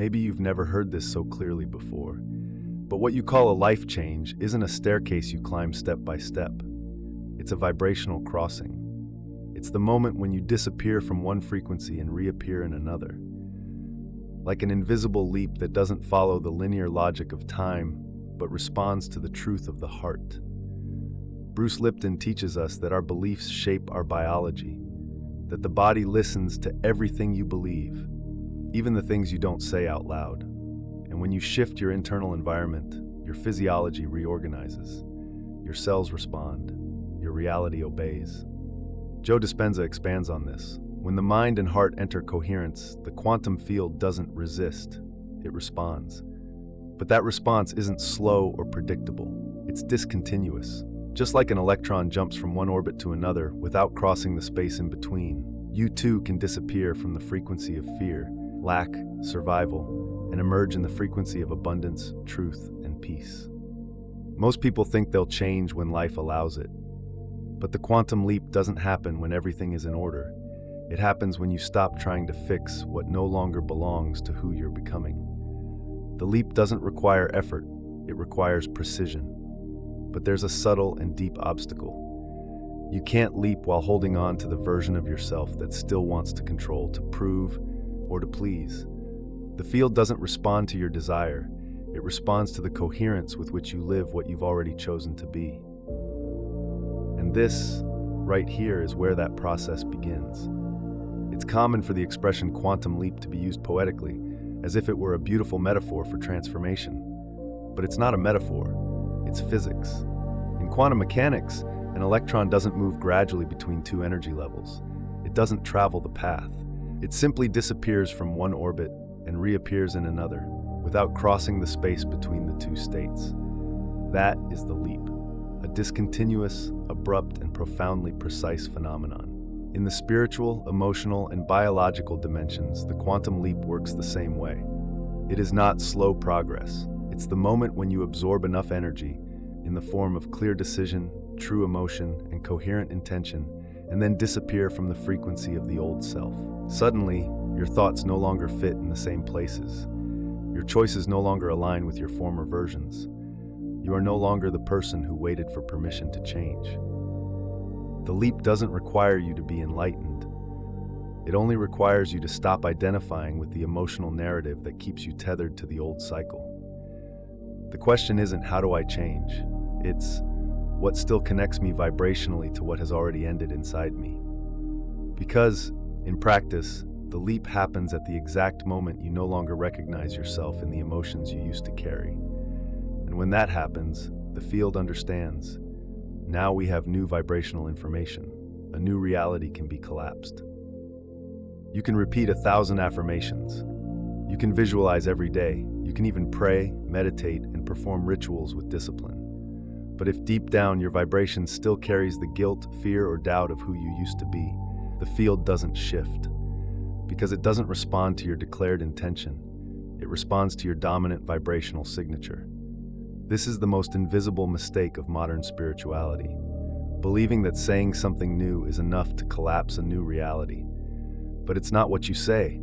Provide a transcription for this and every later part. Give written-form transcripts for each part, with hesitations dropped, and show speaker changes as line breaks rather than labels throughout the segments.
Maybe you've never heard this so clearly before. But what you call a life change isn't a staircase you climb step by step. It's a vibrational crossing. It's the moment when you disappear from one frequency and reappear in another. Like an invisible leap that doesn't follow the linear logic of time, but responds to the truth of the heart. Bruce Lipton teaches us that our beliefs shape our biology, that the body listens to everything you believe, even the things you don't say out loud. And when you shift your internal environment, your physiology reorganizes. Your cells respond. Your reality obeys. Joe Dispenza expands on this. When the mind and heart enter coherence, the quantum field doesn't resist, it responds. But that response isn't slow or predictable. It's discontinuous. Just like an electron jumps from one orbit to another without crossing the space in between, you too can disappear from the frequency of fear, lack, survival, and emerge in the frequency of abundance, truth, and peace. Most people think they'll change when life allows it. But the quantum leap doesn't happen when everything is in order. It happens when you stop trying to fix what no longer belongs to who you're becoming. The leap doesn't require effort, it requires precision. But there's a subtle and deep obstacle. You can't leap while holding on to the version of yourself that still wants to control, to prove, or to please. The field doesn't respond to your desire, it responds to the coherence with which you live what you've already chosen to be. And this, right here, is where that process begins. It's common for the expression quantum leap to be used poetically, as if it were a beautiful metaphor for transformation. But it's not a metaphor, it's physics. In quantum mechanics, an electron doesn't move gradually between two energy levels. It doesn't travel the path. It simply disappears from one orbit and reappears in another, without crossing the space between the two states. That is the leap, a discontinuous, abrupt, and profoundly precise phenomenon. In the spiritual, emotional, and biological dimensions, the quantum leap works the same way. It is not slow progress. It's the moment when you absorb enough energy, in the form of clear decision, true emotion, and coherent intention, and then disappear from the frequency of the old self. Suddenly, your thoughts no longer fit in the same places. Your choices no longer align with your former versions. You are no longer the person who waited for permission to change. The leap doesn't require you to be enlightened. It only requires you to stop identifying with the emotional narrative that keeps you tethered to the old cycle. The question isn't, how do I change? It's, what still connects me vibrationally to what has already ended inside me? Because, in practice, the leap happens at the exact moment you no longer recognize yourself in the emotions you used to carry. And when that happens, the field understands. Now we have new vibrational information. A new reality can be collapsed. You can repeat 1,000 affirmations. You can visualize every day. You can even pray, meditate, and perform rituals with discipline. But if deep down your vibration still carries the guilt, fear, or doubt of who you used to be, the field doesn't shift. Because it doesn't respond to your declared intention. It responds to your dominant vibrational signature. This is the most invisible mistake of modern spirituality. Believing that saying something new is enough to collapse a new reality. But it's not what you say.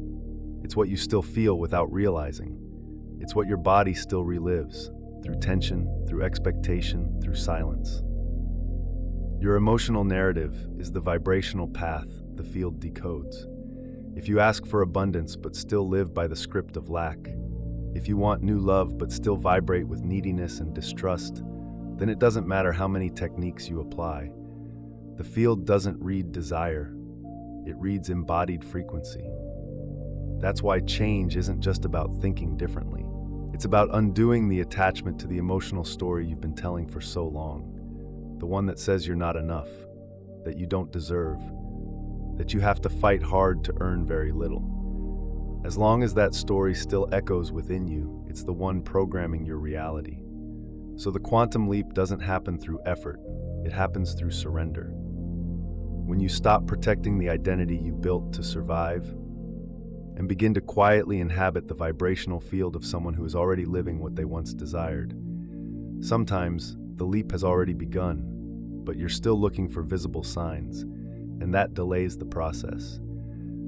It's what you still feel without realizing. It's what your body still relives, through tension, through expectation, through silence. Your emotional narrative is the vibrational path the field decodes. If you ask for abundance but still live by the script of lack, if you want new love but still vibrate with neediness and distrust, then it doesn't matter how many techniques you apply. The field doesn't read desire, it reads embodied frequency. That's why change isn't just about thinking differently. It's about undoing the attachment to the emotional story you've been telling for so long. The one that says you're not enough, that you don't deserve, that you have to fight hard to earn very little. As long as that story still echoes within you, it's the one programming your reality. So the quantum leap doesn't happen through effort, it happens through surrender. When you stop protecting the identity you built to survive, and begin to quietly inhabit the vibrational field of someone who is already living what they once desired. Sometimes, the leap has already begun, but you're still looking for visible signs, and that delays the process.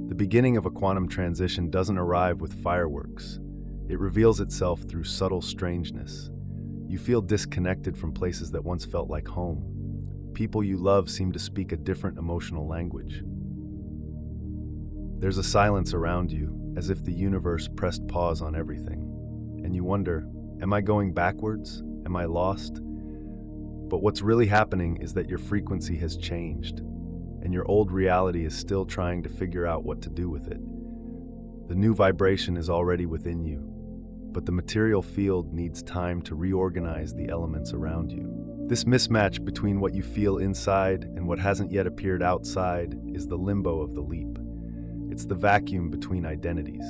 The beginning of a quantum transition doesn't arrive with fireworks. It reveals itself through subtle strangeness. You feel disconnected from places that once felt like home. People you love seem to speak a different emotional language. There's a silence around you, as if the universe pressed pause on everything. And you wonder, am I going backwards? Am I lost? But what's really happening is that your frequency has changed, and your old reality is still trying to figure out what to do with it. The new vibration is already within you, but the material field needs time to reorganize the elements around you. This mismatch between what you feel inside and what hasn't yet appeared outside is the limbo of the leap. It's the vacuum between identities.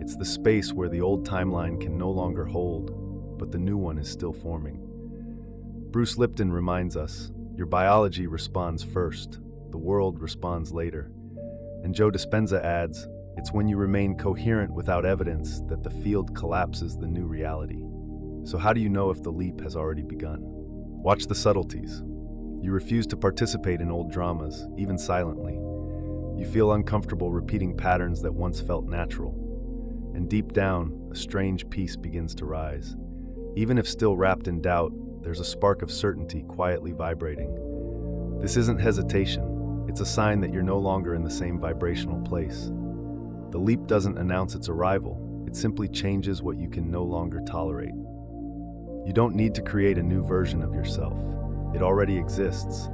It's the space where the old timeline can no longer hold, but the new one is still forming. Bruce Lipton reminds us, your biology responds first, the world responds later. And Joe Dispenza adds, it's when you remain coherent without evidence that the field collapses the new reality. So how do you know if the leap has already begun? Watch the subtleties. You refuse to participate in old dramas, even silently. You feel uncomfortable repeating patterns that once felt natural. And deep down, a strange peace begins to rise. Even if still wrapped in doubt, there's a spark of certainty quietly vibrating. This isn't hesitation. It's a sign that you're no longer in the same vibrational place. The leap doesn't announce its arrival. It simply changes what you can no longer tolerate. You don't need to create a new version of yourself. It already exists.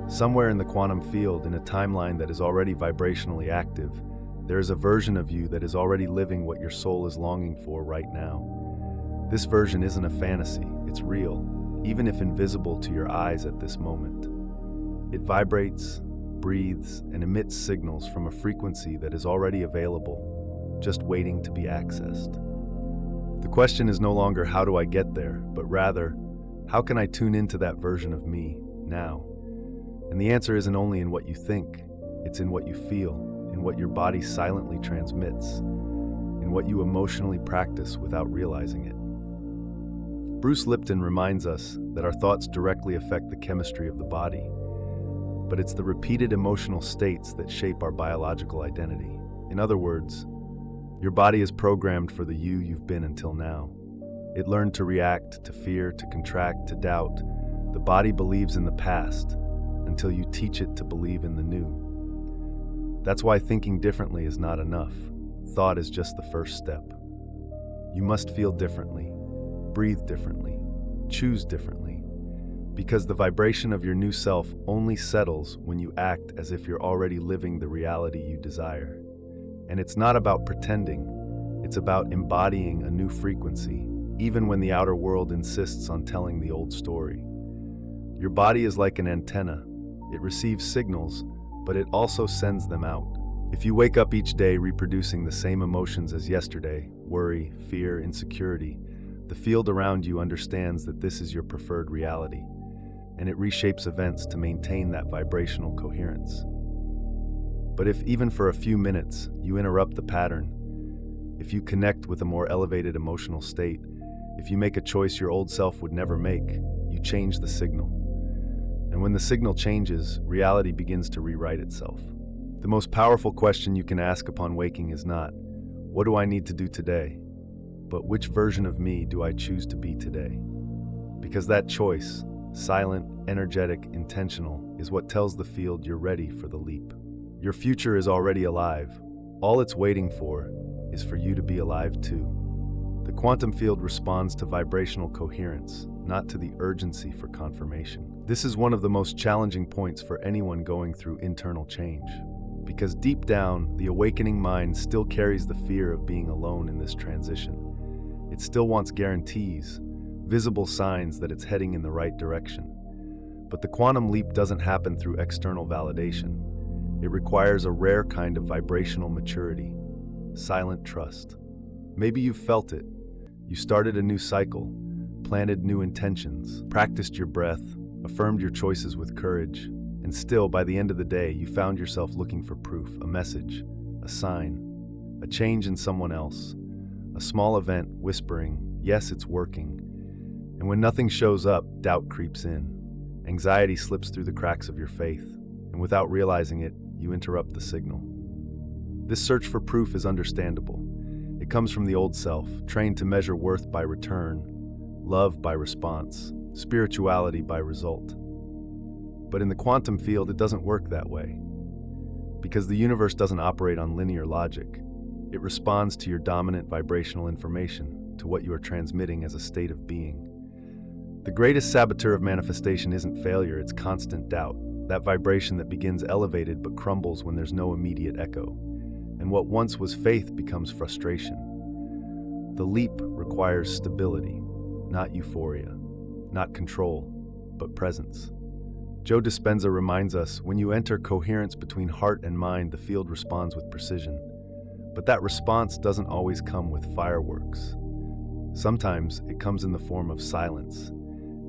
Somewhere in the quantum field, in a timeline that is already vibrationally active, there is a version of you that is already living what your soul is longing for right now. This version isn't a fantasy, it's real, even if invisible to your eyes at this moment. It vibrates, breathes, and emits signals from a frequency that is already available, just waiting to be accessed. The question is no longer how do I get there, but rather, how can I tune into that version of me now? And the answer isn't only in what you think, it's in what you feel, in what your body silently transmits, in what you emotionally practice without realizing it. Bruce Lipton reminds us that our thoughts directly affect the chemistry of the body, but it's the repeated emotional states that shape our biological identity. In other words, your body is programmed for the you you've been until now. It learned to react, to fear, to contract, to doubt. The body believes in the past until you teach it to believe in the new. That's why thinking differently is not enough. Thought is just the first step. You must feel differently, breathe differently, choose differently, because the vibration of your new self only settles when you act as if you're already living the reality you desire. And it's not about pretending, it's about embodying a new frequency, even when the outer world insists on telling the old story. Your body is like an antenna. It receives signals, but it also sends them out. If you wake up each day reproducing the same emotions as yesterday, worry, fear, insecurity, the field around you understands that this is your preferred reality, and it reshapes events to maintain that vibrational coherence. But if even for a few minutes you interrupt the pattern, if you connect with a more elevated emotional state, if you make a choice your old self would never make, you change the signal. And when the signal changes, reality begins to rewrite itself. The most powerful question you can ask upon waking is not, what do I need to do today? But which version of me do I choose to be today? Because that choice, silent, energetic, intentional, is what tells the field you're ready for the leap. Your future is already alive. All it's waiting for is for you to be alive too. The quantum field responds to vibrational coherence, not to the urgency for confirmation. This is one of the most challenging points for anyone going through internal change, because deep down, the awakening mind still carries the fear of being alone in this transition. It still wants guarantees, visible signs that it's heading in the right direction. But the quantum leap doesn't happen through external validation. It requires a rare kind of vibrational maturity, silent trust. Maybe you've felt it. You started a new cycle, planted new intentions, practiced your breath, affirmed your choices with courage, and still, by the end of the day, you found yourself looking for proof, a message, a sign, a change in someone else, a small event whispering, yes, it's working. And when nothing shows up, doubt creeps in. Anxiety slips through the cracks of your faith, and without realizing it, you interrupt the signal. This search for proof is understandable. It comes from the old self, trained to measure worth by return, love by response, spirituality by result. But in the quantum field, it doesn't work that way. Because the universe doesn't operate on linear logic. It responds to your dominant vibrational information, to what you are transmitting as a state of being. The greatest saboteur of manifestation isn't failure, it's constant doubt, that vibration that begins elevated but crumbles when there's no immediate echo. And what once was faith becomes frustration. The leap requires stability, not euphoria, not control, but presence. Joe Dispenza reminds us, when you enter coherence between heart and mind, the field responds with precision. But that response doesn't always come with fireworks. Sometimes it comes in the form of silence,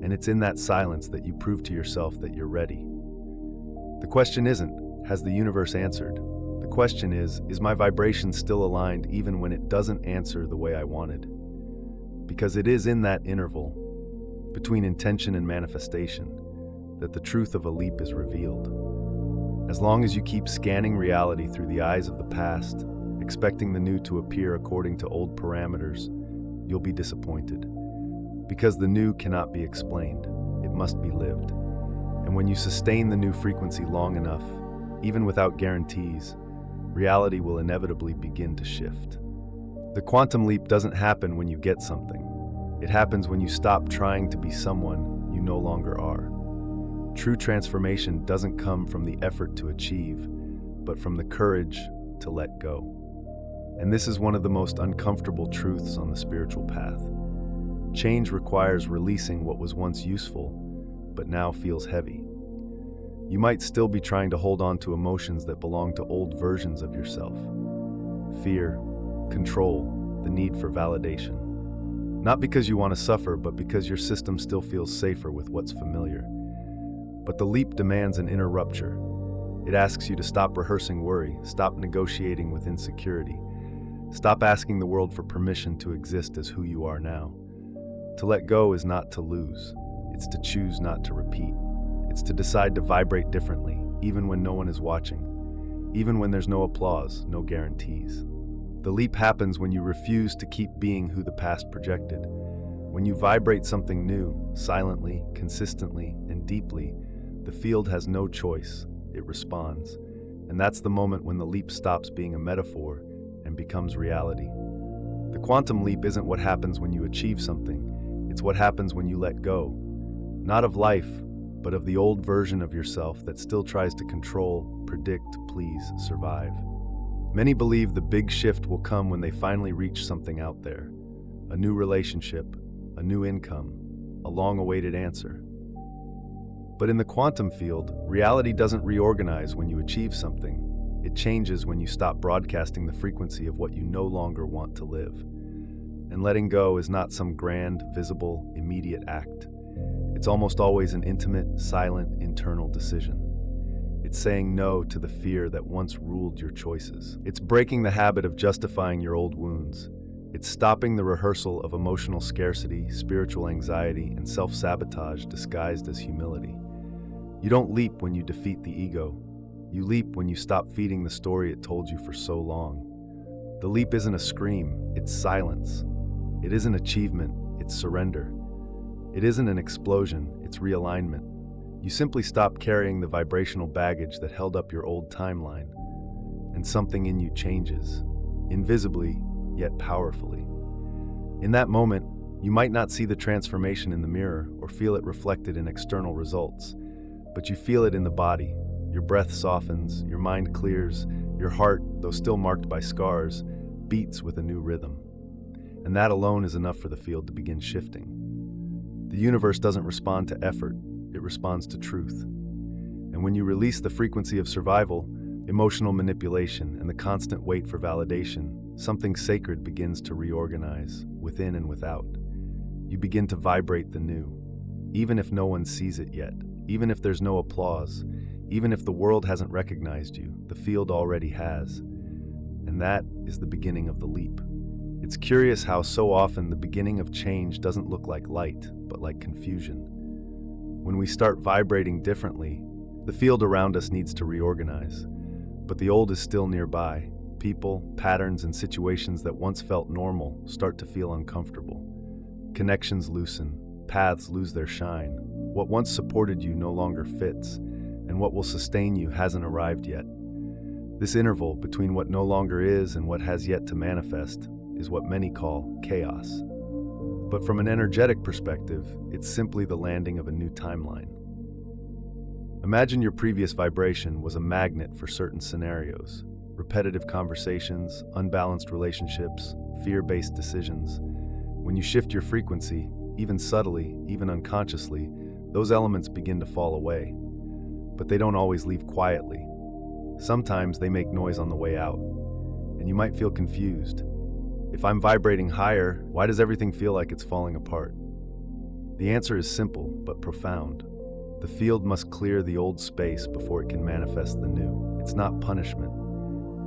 and it's in that silence that you prove to yourself that you're ready. The question isn't, has the universe answered? The question is my vibration still aligned even when it doesn't answer the way I wanted? Because it is in that interval, between intention and manifestation, that the truth of a leap is revealed. As long as you keep scanning reality through the eyes of the past, expecting the new to appear according to old parameters, you'll be disappointed. Because the new cannot be explained, it must be lived. And when you sustain the new frequency long enough, even without guarantees, reality will inevitably begin to shift. The quantum leap doesn't happen when you get something. It happens when you stop trying to be someone you no longer are. True transformation doesn't come from the effort to achieve, but from the courage to let go. And this is one of the most uncomfortable truths on the spiritual path. Change requires releasing what was once useful, but now feels heavy. You might still be trying to hold on to emotions that belong to old versions of yourself. Fear, control, the need for validation. Not because you want to suffer, but because your system still feels safer with what's familiar. But the leap demands an inner rupture. It asks you to stop rehearsing worry, stop negotiating with insecurity, stop asking the world for permission to exist as who you are now. To let go is not to lose. It's to choose not to repeat. It's to decide to vibrate differently, even when no one is watching, even when there's no applause, no guarantees. The leap happens when you refuse to keep being who the past projected. When you vibrate something new, silently, consistently, and deeply, the field has no choice, it responds. And that's the moment when the leap stops being a metaphor and becomes reality. The quantum leap isn't what happens when you achieve something, it's what happens when you let go. Not of life, but of the old version of yourself that still tries to control, predict, please, survive. Many believe the big shift will come when they finally reach something out there. A new relationship, a new income, a long-awaited answer. But in the quantum field, reality doesn't reorganize when you achieve something. It changes when you stop broadcasting the frequency of what you no longer want to live. And letting go is not some grand, visible, immediate act. It's almost always an intimate, silent, internal decision. It's saying no to the fear that once ruled your choices. It's breaking the habit of justifying your old wounds. It's stopping the rehearsal of emotional scarcity, spiritual anxiety, and self-sabotage disguised as humility. You don't leap when you defeat the ego. You leap when you stop feeding the story it told you for so long. The leap isn't a scream, it's silence. It isn't achievement, it's surrender. It isn't an explosion, it's realignment. You simply stop carrying the vibrational baggage that held up your old timeline, and something in you changes, invisibly, yet powerfully. In that moment, you might not see the transformation in the mirror or feel it reflected in external results, but you feel it in the body. Your breath softens, your mind clears, your heart, though still marked by scars, beats with a new rhythm. And that alone is enough for the field to begin shifting. The universe doesn't respond to effort, it responds to truth. And when you release the frequency of survival, emotional manipulation, and the constant wait for validation, something sacred begins to reorganize, within and without. You begin to vibrate the new, even if no one sees it yet, even if there's no applause, even if the world hasn't recognized you, the field already has. And that is the beginning of the leap. It's curious how so often the beginning of change doesn't look like light, but like confusion. When we start vibrating differently, the field around us needs to reorganize. But the old is still nearby, people, patterns, and situations that once felt normal start to feel uncomfortable. Connections loosen, paths lose their shine. What once supported you no longer fits, and what will sustain you hasn't arrived yet. This interval between what no longer is and what has yet to manifest is what many call chaos. But from an energetic perspective, it's simply the landing of a new timeline. Imagine your previous vibration was a magnet for certain scenarios: repetitive conversations, unbalanced relationships, fear-based decisions. When you shift your frequency, even subtly, even unconsciously, those elements begin to fall away. But they don't always leave quietly. Sometimes they make noise on the way out, and you might feel confused. If I'm vibrating higher, why does everything feel like it's falling apart? The answer is simple but profound. The field must clear the old space before it can manifest the new. It's not punishment,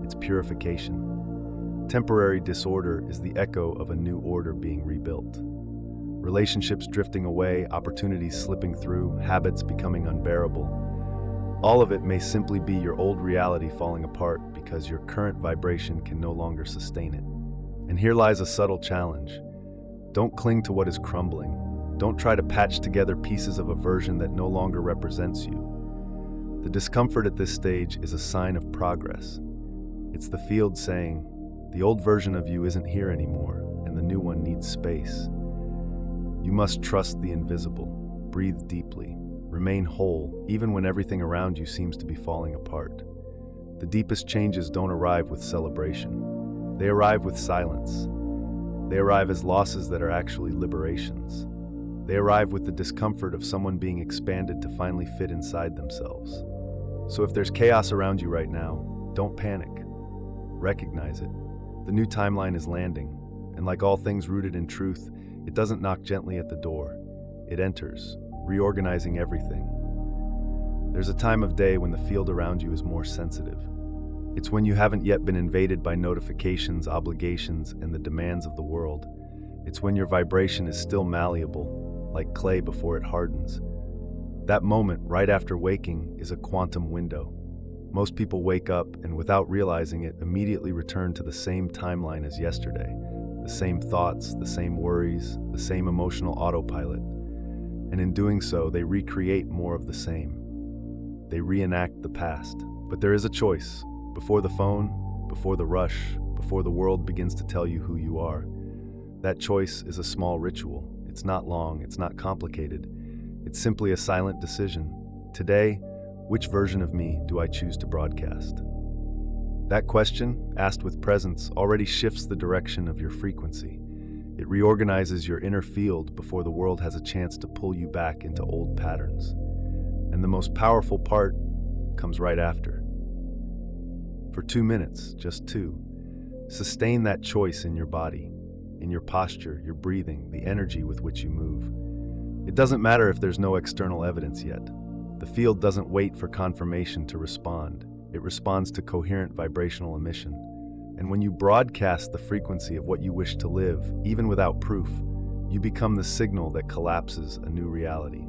it's purification. Temporary disorder is the echo of a new order being rebuilt. Relationships drifting away, opportunities slipping through, habits becoming unbearable. All of it may simply be your old reality falling apart because your current vibration can no longer sustain it. And here lies a subtle challenge. Don't cling to what is crumbling. Don't try to patch together pieces of a version that no longer represents you. The discomfort at this stage is a sign of progress. It's the field saying, the old version of you isn't here anymore, and the new one needs space. You must trust the invisible, breathe deeply, remain whole, even when everything around you seems to be falling apart. The deepest changes don't arrive with celebration. They arrive with silence. They arrive as losses that are actually liberations. They arrive with the discomfort of someone being expanded to finally fit inside themselves. So if there's chaos around you right now, don't panic. Recognize it. The new timeline is landing, and like all things rooted in truth, it doesn't knock gently at the door. It enters, reorganizing everything. There's a time of day when the field around you is more sensitive. It's when you haven't yet been invaded by notifications, obligations, and the demands of the world. It's when your vibration is still malleable, like clay before it hardens. That moment, right after waking, is a quantum window. Most people wake up and, without realizing it, immediately return to the same timeline as yesterday. The same thoughts, the same worries, the same emotional autopilot. And in doing so, they recreate more of the same. They reenact the past. But there is a choice. Before the phone, before the rush, before the world begins to tell you who you are. That choice is a small ritual. It's not long, it's not complicated. It's simply a silent decision. Today, which version of me do I choose to broadcast? That question, asked with presence, already shifts the direction of your frequency. It reorganizes your inner field before the world has a chance to pull you back into old patterns. And the most powerful part comes right after. For 2 minutes, just 2, sustain that choice in your body, in your posture, your breathing, the energy with which you move. It doesn't matter if there's no external evidence yet. The field doesn't wait for confirmation to respond. It responds to coherent vibrational emission. And when you broadcast the frequency of what you wish to live, even without proof, you become the signal that collapses a new reality.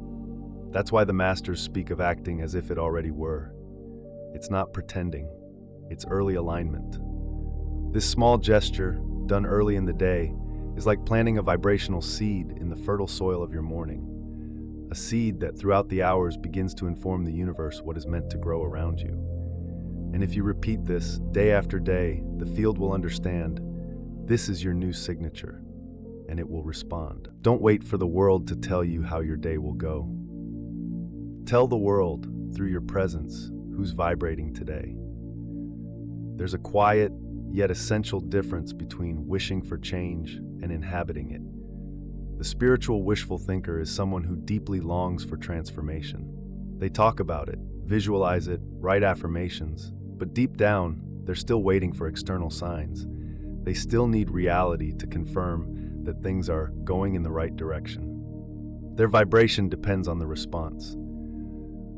That's why the masters speak of acting as if it already were. It's not pretending. It's early alignment. This small gesture, done early in the day, is like planting a vibrational seed in the fertile soil of your morning. A seed that throughout the hours begins to inform the universe what is meant to grow around you. And if you repeat this day after day, the field will understand this is your new signature, and it will respond. Don't wait for the world to tell you how your day will go. Tell the world, through your presence, who's vibrating today. There's a quiet, yet essential difference between wishing for change and inhabiting it. The spiritual wishful thinker is someone who deeply longs for transformation. They talk about it, visualize it, write affirmations, but deep down, they're still waiting for external signs. They still need reality to confirm that things are going in the right direction. Their vibration depends on the response.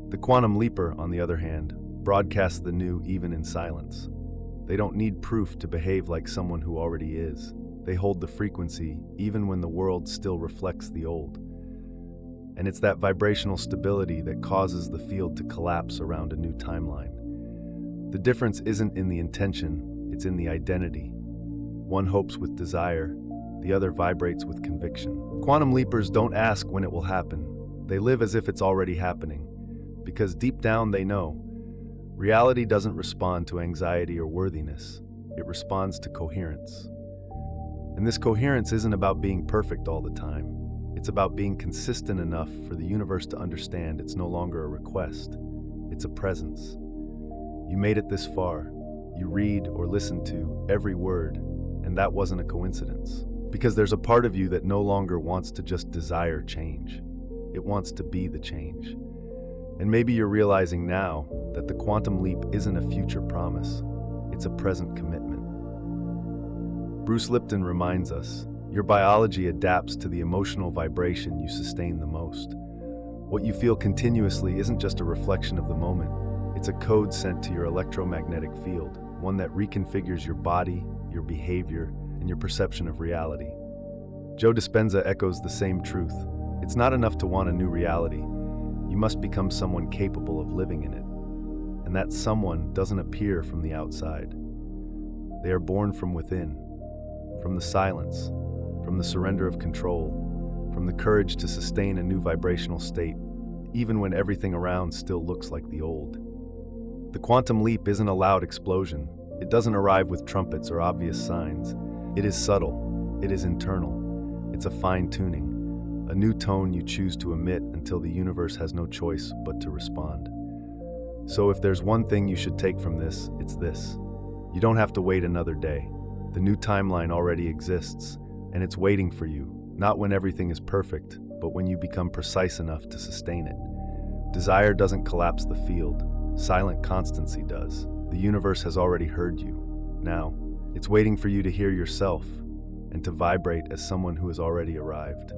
The quantum leaper, on the other hand, broadcasts the new even in silence. They don't need proof to behave like someone who already is. They hold the frequency even when the world still reflects the old. And it's that vibrational stability that causes the field to collapse around a new timeline. The difference isn't in the intention, it's in the identity. One hopes with desire, the other vibrates with conviction. Quantum leapers don't ask when it will happen. They live as if it's already happening, because deep down they know reality doesn't respond to anxiety or worthiness. It responds to coherence. And this coherence isn't about being perfect all the time. It's about being consistent enough for the universe to understand it's no longer a request. It's a presence. You made it this far. You read or listen to every word, and that wasn't a coincidence. Because there's a part of you that no longer wants to just desire change. It wants to be the change. And maybe you're realizing now that the quantum leap isn't a future promise. It's a present commitment. Bruce Lipton reminds us, your biology adapts to the emotional vibration you sustain the most. What you feel continuously isn't just a reflection of the moment. It's a code sent to your electromagnetic field, one that reconfigures your body, your behavior, and your perception of reality. Joe Dispenza echoes the same truth. It's not enough to want a new reality. You must become someone capable of living in it. And that someone doesn't appear from the outside. They are born from within, from the silence, from the surrender of control, from the courage to sustain a new vibrational state, even when everything around still looks like the old. The quantum leap isn't a loud explosion. It doesn't arrive with trumpets or obvious signs. It is subtle. It is internal. It's a fine-tuning, a new tone you choose to emit until the universe has no choice but to respond. So if there's one thing you should take from this, it's this. You don't have to wait another day. The new timeline already exists, and it's waiting for you, not when everything is perfect, but when you become precise enough to sustain it. Desire doesn't collapse the field. Silent constancy does. The universe has already heard you. Now, it's waiting for you to hear yourself and to vibrate as someone who has already arrived.